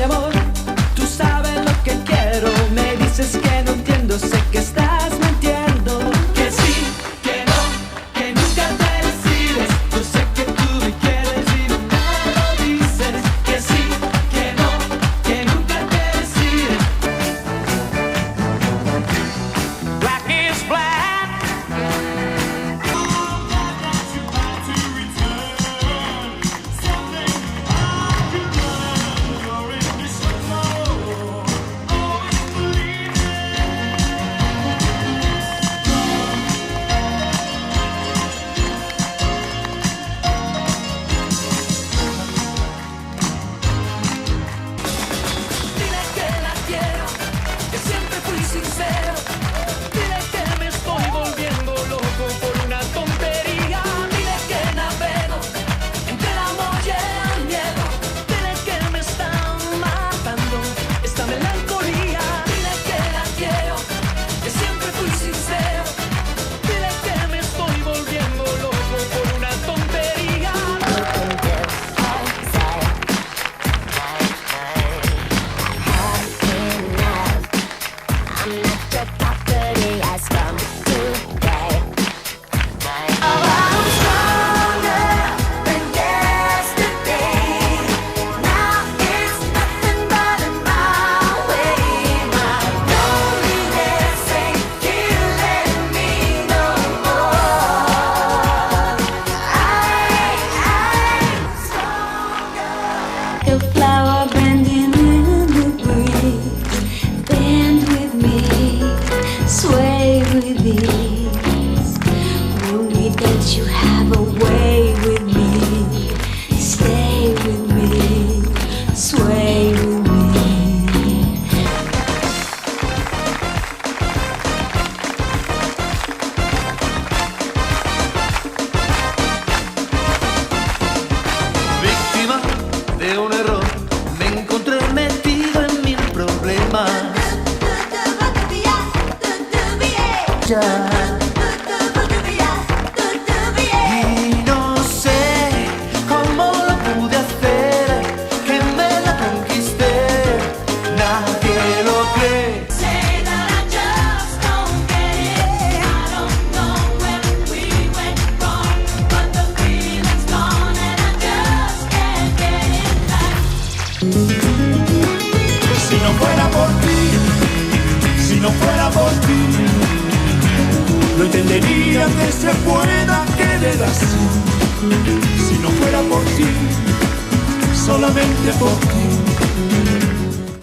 mi amor, tú sabes lo que quiero. Me dices que no entiendo, sé que estás mintiendo. Que sí, que no, que nunca te decides. Yo sé que tú me quieres y no me lo dices. Que sí, que no, que nunca te decides. Black is black. Dile que la quiero, que siempre fui sincero. Dile que me estoy volviendo loco por una tontería. Dile que navego entre el amor y el miedo. Dile que me está matando esta melancolía. Dile que la quiero, que siempre fui sincero. Dile que me estoy volviendo loco por una tontería. A flower bending in the breeze. Bend with me, sway with ease. When we dance, you have a way with me. Stay with me, sway with me. Víctima de un error, me encontré metido en mil problemas. Ya. Y no sé cómo lo pude hacer, que me la conquisté. Nadie lo cree. Say that I just don't get it. I don't know where we went wrong, but the feeling's gone and I just can't get it back. Si no fuera por ti, si no fuera por ti, no entendería que se pueda querer así. Si no fuera por ti, solamente por ti,